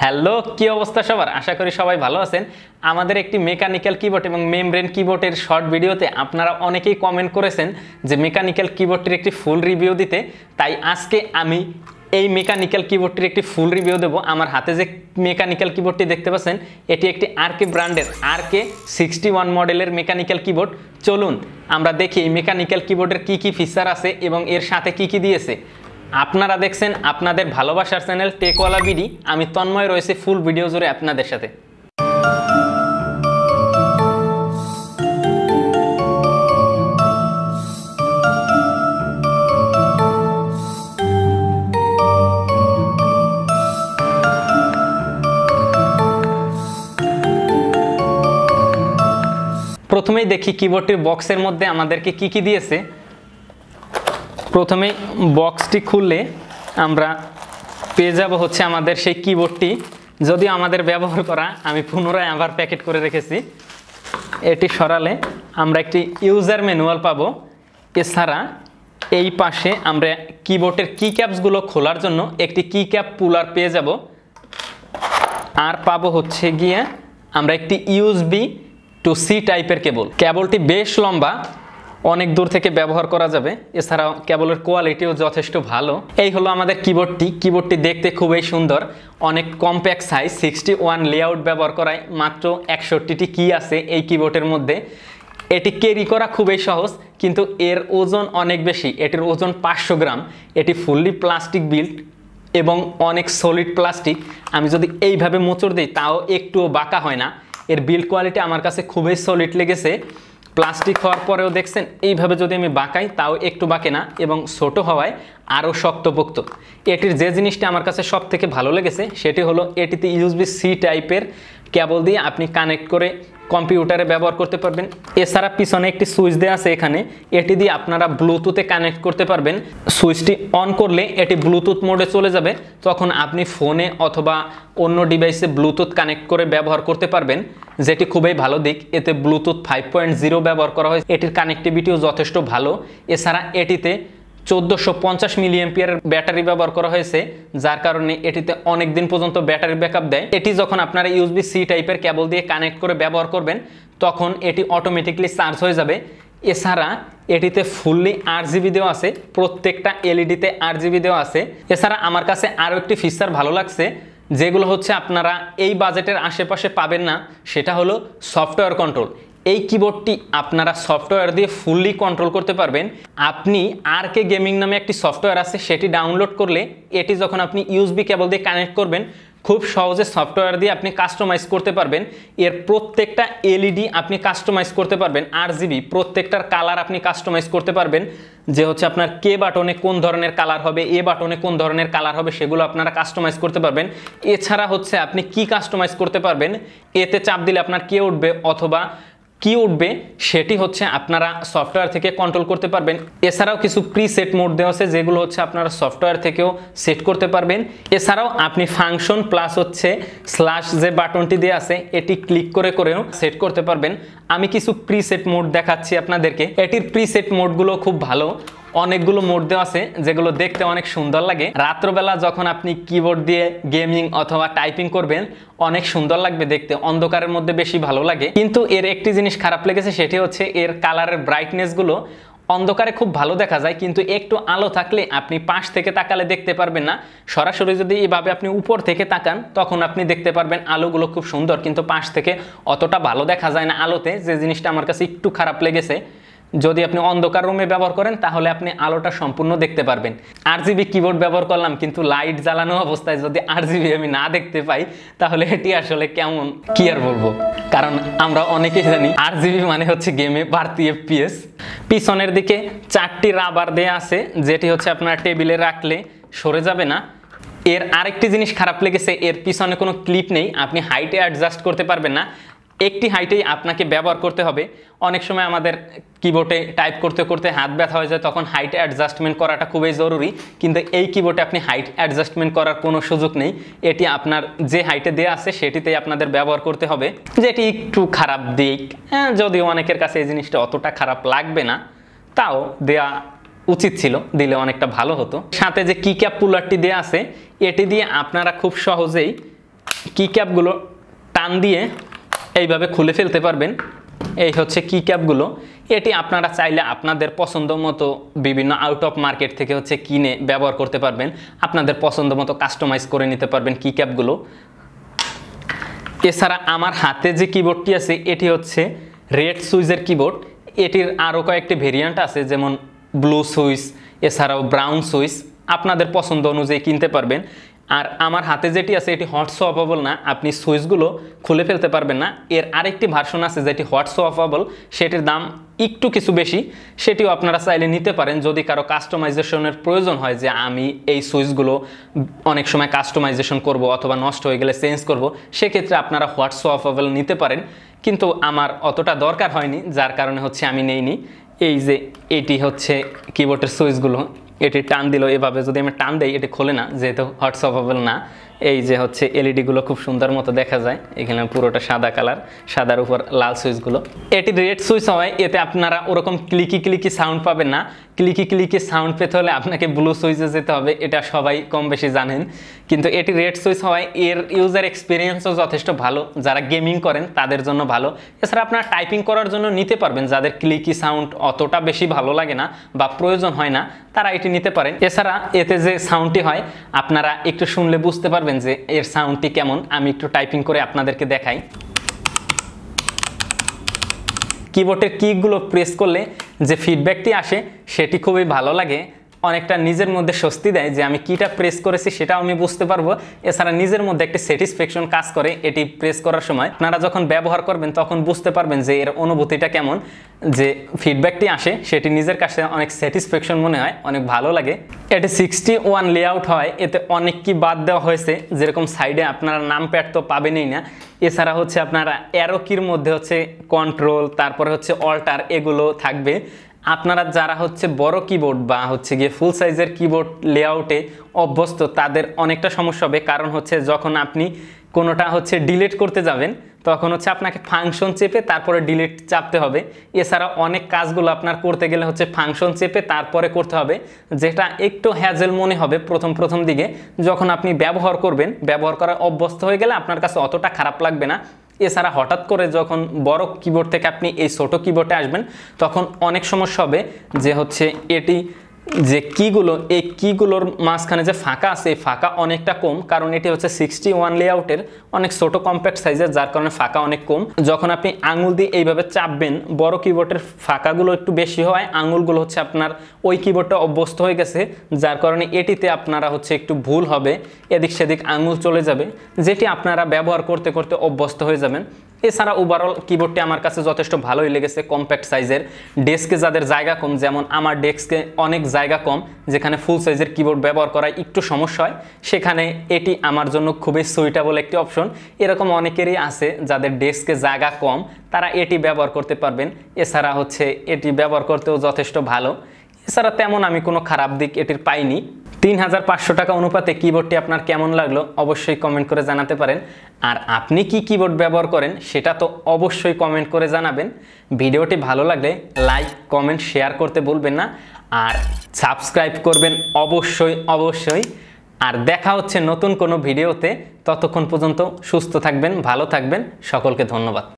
Hello, কি অবস্থা সবার? আশা করি সবাই ভালো আছেন। আমাদের একটি মেকানিক্যাল কিবোর্ড এবং মেমব্রেন কিবোর্ডের শর্ট ভিডিওতে আপনারা অনেকেই কমেন্ট করেছেন যে মেকানিক্যাল কিবোর্ডটির একটি ফুল রিভিউ দিতে। তাই আজকে আমি এই মেকানিক্যাল কিবোর্ডটির একটি ফুল রিভিউ দেবো। আমার হাতে যে মেকানিক্যাল কিবোর্ডটি দেখতে পাচ্ছেন এটি একটি আরকে ব্র্যান্ডের RK61 মডেলের মেকানিক্যাল কিবোর্ড। চলুন আমরা দেখি এই মেকানিক্যাল কিবোর্ডের কি কি ফিচার আছে এবং এর সাথে কি কি দিয়েছে। আপনারা দেখছেন আপনাদের ভালোবাসার চ্যানেল টেকওয়ালা বিডি। আমি তন্ময় রয়েছে ফুল ভিডিও জুড়ে আপনাদের সাথে। প্রথমেই দেখি কিবোর্ডটির বক্সের মধ্যে আমাদেরকে কি কি দিয়েছে। প্রথমে বক্সটি খুললে আমরা পেয়ে যাব হচ্ছে আমাদের সেই কিবোর্ডটি, যদিও আমাদের ব্যবহার করা, আমি পুনরায় আবার প্যাকেট করে রেখেছি। এটি সরালে আমরা একটি ইউজার ম্যানুয়াল পাবো। এছাড়া এই পাশে আমরা কিবোর্ডের কি ক্যাপসগুলো খোলার জন্য একটি কি ক্যাপ পুলার পেয়ে যাব। আর পাবো হচ্ছে গিয়ে আমরা একটি USB টু সি টাইপের কেবলটি বেশ লম্বা, অনেক দূর থেকে ব্যবহার করা যাবে। এছাড়াও কেবলের কোয়ালিটিও যথেষ্ট ভালো। এই হলো আমাদের কিবোর্ডটি দেখতে খুবই সুন্দর, অনেক কম্প্যাক্ট সাইজ, 61 লেআউট ব্যবহার করায় মাত্র 61টি কি আছে এই কিবোর্ডের মধ্যে। এটি ক্যারি করা খুবই সহজ, কিন্তু এর ওজন অনেক বেশি। এটির ওজন 500 গ্রাম। এটি ফুললি প্লাস্টিক বিল্ড এবং অনেক সলিড প্লাস্টিক। আমি যদি এইভাবে মোচড় দিই তাও একটুও বাঁকা হয় না। এর বিল্ড কোয়ালিটি আমার কাছে খুবই সলিড লেগেছে। প্লাস্টিক হওয়ার পরেও দেখছেন এইভাবে যদি আমি বাঁকাই তাও একটু বাঁকে না এবং ছোট হওয়ায় আরও শক্তপোক্ত। এটির যে জিনিসটা আমার কাছে সব থেকে ভালো লেগেছে সেটি হলো এটিতে USB-C টাইপের কেবল দিয়ে আপনি কানেক্ট করে কম্পিউটারে ব্যবহার করতে পারবেন। এছাড়া পিছনে একটি সুইচ দেওয়া আছে এখানে, এটি দিয়ে আপনারা ব্লুটুথে কানেক্ট করতে পারবেন। সুইচটি অন করলে এটি ব্লুটুথ মোডে চলে যাবে, তখন আপনি ফোনে অথবা অন্য ডিভাইসে ব্লুটুথ কানেক্ট করে ব্যবহার করতে পারবেন, যেটি খুবই ভালো দিক। এতে ব্লুটুথ 5.0 ব্যবহার করা হয়েছে। এটির কানেক্টিভিটিও যথেষ্ট ভালো। এছাড়া এটিতে 1450 মিলিঅ্যাম্পিয়ারের ব্যাটারি ব্যবহার করা হয়েছে, যার কারণে এটিতে অনেক দিন পর্যন্ত ব্যাটারি ব্যাকআপ দেয়। এটি যখন আপনারা USB-C টাইপের কেবল দিয়ে কানেক্ট করে ব্যবহার করবেন তখন এটি অটোমেটিকলি চার্জ হয়ে যাবে। এছাড়া এটিতে ফুললি RGB দেওয়া আছে, প্রত্যেকটা LED-তে RGB দেওয়া আছে। এছাড়া আমার কাছে আরও একটি ফিচার ভালো লাগছে, যেগুলো হচ্ছে আপনারা এই বাজেটের আশেপাশে পাবেন না, সেটা হলো সফটওয়্যার কন্ট্রোল। এই কিবোর্ডটি আপনারা সফটওয়্যার দিয়ে ফুললি কন্ট্রোল করতে পারবেন। আপনি RK গেমিং নামে একটি সফটওয়্যার আছে, সেটি ডাউনলোড করলে এটি যখন আপনি USB কেবল দিয়ে কানেক্ট করবেন খুব সহজে সফটওয়্যার দিয়ে আপনি কাস্টমাইজ করতে পারবেন। এর প্রত্যেকটা LED আপনি কাস্টমাইজ করতে পারবেন। RGB প্রত্যেকটার কালার আপনি কাস্টমাইজ করতে পারবেন, যে হচ্ছে আপনার কে বাটনে কোন ধরনের কালার হবে, এ বাটনে কোন ধরনের কালার হবে, সেগুলো আপনারা কাস্টমাইজ করতে পারবেন। এছাড়া হচ্ছে আপনি কি কাস্টমাইজ করতে পারবেন, এতে চাপ দিলে আপনার কে উঠবে অথবা কি উঠবে সেটি হচ্ছে আপনারা সফটওয়্যার থেকে কন্ট্রোল করতে পারবেন। এছাড়াও কিছু প্রিসেট মোড দেওয়া আছে, যেগুলো হচ্ছে আপনারা সফটওয়্যার থেকেও সেট করতে পারবেন। এছাড়াও আপনি ফাংশন প্লাস হচ্ছে স্ল্যাশ যে বাটনটি দেওয়া আছে এটি ক্লিক করে করেও সেট করতে পারবেন। আমি কিছু প্রিসেট মোড দেখাচ্ছি আপনাদেরকে। এটির প্রিসেট মোডগুলো খুব ভালো, অনেকগুলো মোড দেওয়া আছে যেগুলো দেখতে অনেক সুন্দর লাগে। রাত্রবেলা যখন আপনি কিবোর্ড দিয়ে গেমিং অথবা টাইপিং করবেন অনেক সুন্দর লাগবে দেখতে, অন্ধকারের মধ্যে বেশি ভালো লাগে। কিন্তু এর একটি জিনিস খারাপ লেগেছে, সেটি হচ্ছে এর কালারের ব্রাইটনেসগুলো অন্ধকারে খুব ভালো দেখা যায়, কিন্তু একটু আলো থাকলে আপনি পাশ থেকে তাকালে দেখতে পারবেন না। সরাসরি যদি এইভাবে আপনি উপর থেকে তাকান তখন আপনি দেখতে পারবেন আলোগুলো খুব সুন্দর, কিন্তু পাশ থেকে অতটা ভালো দেখা যায় না আলোতে, যে জিনিসটা আমার কাছে একটু খারাপ লেগেছে। যদি আপনি অন্ধকার রুমে ব্যবহার করেন তাহলে আপনি আলোটা সম্পূর্ণ দেখতে পারবেন। RGB কিবোর্ড ব্যবহার করলাম, কিন্তু লাইট জ্বালানো অবস্থায় যদি RGB আমি না দেখতে পাই তাহলে এটি আসলে কেমন, কি আর বলবো। কারণ আমরা অনেকেই জানি RGB মানে হচ্ছে গেমে বাড়তি FPS। পিছনের দিকে 4টি রাবার দেয়া আছে, যেটি হচ্ছে আপনার টেবিলে রাখলে সরে যাবে না। এর আরেকটি জিনিস খারাপ লেগেছে, এর পিছনে কোনো ক্লিপ নেই, আপনি হাইটে অ্যাডজাস্ট করতে পারবেন না। একটি হাইটেই আপনাকে ব্যবহার করতে হবে। অনেক সময় আমাদের কিবোর্ডে টাইপ করতে করতে হাত ব্যথা হয়ে যায়, তখন হাইট অ্যাডজাস্টমেন্ট করাটা খুবই জরুরি। কিন্তু এই কিবোর্ডে আপনি হাইট অ্যাডজাস্টমেন্ট করার কোনো সুযোগ নেই। এটি আপনার যে হাইটে দেওয়া আছে সেটিতেই আপনাদের ব্যবহার করতে হবে, যেটি একটু খারাপ দিক। যদিও অনেকের কাছে এই জিনিসটা অতটা খারাপ লাগবে না, তাও দেয়া উচিত ছিল, দিলে অনেকটা ভালো হতো। সাথে যে কি ক্যাপ পুলারটি দেওয়া আছে এটি দিয়ে আপনারা খুব সহজেই কি ক্যাপগুলো টান দিয়ে এইভাবে খুলে ফেলতে পারবেন। এই হচ্ছে কি ক্যাপগুলো। এটি আপনারা চাইলে আপনাদের পছন্দ মতো বিভিন্ন আউট অফ মার্কেট থেকে হচ্ছে কিনে ব্যবহার করতে পারবেন, আপনাদের পছন্দ মতো কাস্টমাইজ করে নিতে পারবেন কি ক্যাপগুলো। এছাড়া আমার হাতে যে কিবোর্ডটি আছে এটি হচ্ছে রেড সুইচের কিবোর্ড। এটির আরও কয়েকটি ভেরিয়েন্ট আছে, যেমন ব্লু সুইচ, এছাড়াও ব্রাউন সুইচ, আপনাদের পছন্দ অনুযায়ী কিনতে পারবেন। আর আমার হাতে যেটি আছে এটি হট সোয়াপেবল না, আপনি সুইচগুলো খুলে ফেলতে পারবেন না। এর আরেকটি ভার্সন আছে যেটি হট সোয়াপেবল, সেটির দাম একটু কিছু বেশি, সেটিও আপনারা চাইলে নিতে পারেন যদি কারো কাস্টমাইজেশনের প্রয়োজন হয়, যে আমি এই সুইচগুলো অনেক সময় কাস্টমাইজেশন করব অথবা নষ্ট হয়ে গেলে চেঞ্জ করব, সেক্ষেত্রে আপনারা হট সোয়াপেবল নিতে পারেন। কিন্তু আমার অতটা দরকার হয়নি, যার কারণে হচ্ছে আমি নেইনি। এই যে এটি হচ্ছে কিবোর্ডের সুইচগুলো, এটি টান দিল এভাবে যদি আমি টান দেই এটি খোলে না, যেহেতু হট সোয়াপেবল না। এই যে হচ্ছে এলইডিগুলো খুব সুন্দর মতো দেখা যায়, এখানে পুরোটা সাদা কালার, সাদার উপর লাল সুইচগুলো। এটি রেড সুইচ হয়, এতে আপনারা ওরকম ক্লিকি ক্লিকি সাউন্ড পাবেন না। ক্লিকি ক্লিকি সাউন্ড পেতে হলে আপনাকে ব্লু সুইচে যেতে হবে, এটা সবাই কম বেশি জানেন। কিন্তু এটি রেড সুইচ হয়, এর ইউজার এক্সপিরিয়েন্সও যথেষ্ট ভালো, যারা গেমিং করেন তাদের জন্য ভালো। এছাড়া আপনারা টাইপিং করার জন্য নিতে পারবেন, যাদের ক্লিকি সাউন্ড অতটা বেশি ভালো লাগে না বা প্রয়োজন হয় না, তারা এটি নিতে পারেন। এছাড়া এতে যে সাউন্ডটি হয় আপনারা একটু শুনলে বুঝতে পারবেন যে এর সাউন্ডটি কেমন। আমি একটু টাইপিং করে আপনাদেরকে দেখাই। কিবোর্ডের কিগুলো প্রেস করলে যে ফিডব্যাকটি আসে সেটি খুবই ভালো লাগে, অনেকটা নিজের মধ্যে স্বস্তি দেয় যে আমি কিটা প্রেস করেছি সেটাও আমি বুঝতে পারবো। এছাড়া নিজের মধ্যে একটি স্যাটিসফ্যাকশন কাজ করে এটি প্রেস করার সময়। আপনারা যখন ব্যবহার করবেন তখন বুঝতে পারবেন যে এর অনুভূতিটা কেমন, যে ফিডব্যাকটি আসে সেটি নিজের কাছে অনেক স্যাটিসফ্যাকশন মনে হয়, অনেক ভালো লাগে। এটি 61 লেআউট হয়, এতে অনেক কি বাদ দেওয়া হয়েছে, যেরকম সাইডে আপনারা নাম প্যাড তো পাবেনই না, এছাড়া হচ্ছে আপনারা অ্যারো কির মধ্যে হচ্ছে কন্ট্রোল, তারপরে হচ্ছে অল্টার, এগুলো থাকবে। আপনারা যারা হচ্ছে বড় কিবোর্ড বা হচ্ছে গিয়ে ফুল সাইজের কিবোর্ড লেআউটে অভ্যস্ত তাদের অনেকটা সমস্যা হবে, কারণ হচ্ছে যখন আপনি কোনোটা হচ্ছে ডিলিট করতে যাবেন তখন হচ্ছে আপনাকে ফাংশন চেপে তারপরে ডিলিট চাপতে হবে। এছাড়া অনেক কাজগুলো আপনার করতে গেলে হচ্ছে ফাংশন চেপে তারপরে করতে হবে, যেটা একটু হ্যাজেল মনে হবে প্রথম দিকে। যখন আপনি ব্যবহার করবেন, ব্যবহার করা অভ্যস্ত হয়ে গেলে আপনার কাছে অতটা খারাপ লাগবে না। এছাড়া হঠাৎ করে যখন বড় কিবোর্ড থেকে আপনি এই ছোট কিবোর্ডে আসবেন তখন অনেক সমস্যা হবে, যে হচ্ছে এটি যে কিগুলো, এই কিগুলোর মাঝখানে যে ফাঁকা আছে এই ফাঁকা অনেকটা কম, কারণ এটি হচ্ছে 61 লেআউটের, অনেক ছোট কম্প্যাক্ট সাইজের, যার কারণে ফাঁকা অনেক কম। যখন আপনি আঙুল দিয়ে এইভাবে চাপবেন, বড় কিবোর্ডের ফাঁকাগুলো একটু বেশি হয়, আঙুলগুলো হচ্ছে আপনার ওই কিবোর্ডটা অভ্যস্ত হয়ে গেছে, যার কারণে এটিতে আপনারা হচ্ছে একটু ভুল হবে, এদিক সেদিক আঙুল চলে যাবে, যেটি আপনারা ব্যবহার করতে করতে অভ্যস্ত হয়ে যাবেন। এছাড়া ওভারঅল কিবোর্ডটি আমার কাছে যথেষ্ট ভালোই লেগেছে, কম্প্যাক্ট সাইজের। ডেস্কে যাদের জায়গা কম, যেমন আমার ডেস্কে অনেক জায়গা কম, যেখানে ফুল সাইজের কিবোর্ড ব্যবহার করা একটু সমস্যা হয়, সেখানে এটি আমার জন্য খুবই সুইটেবল একটি অপশন। এরকম অনেকেরই আছে যাদের ডেস্কে জায়গা কম, তারা এটি ব্যবহার করতে পারবেন। এছাড়া হচ্ছে এটি ব্যবহার করতেও যথেষ্ট ভালো। এছাড়া তেমন আমি কোনো খারাপ দিক এটির পাইনি। 3500 টাকা অনুপাতে কিবোর্ডটি আপনার কেমন লাগলো অবশ্যই কমেন্ট করে জানাতে পারেন। আর আপনি কি কিবোর্ড ব্যবহার করেন সেটা তো অবশ্যই কমেন্ট করে জানাবেন। ভিডিওটি ভালো লাগলে লাইক, কমেন্ট, শেয়ার করতে ভুলবেন না, আর সাবস্ক্রাইব করবেন অবশ্যই। আর দেখা হচ্ছে নতুন কোনো ভিডিওতে, ততক্ষণ পর্যন্ত সুস্থ থাকবেন, ভালো থাকবেন, সকলকে ধন্যবাদ।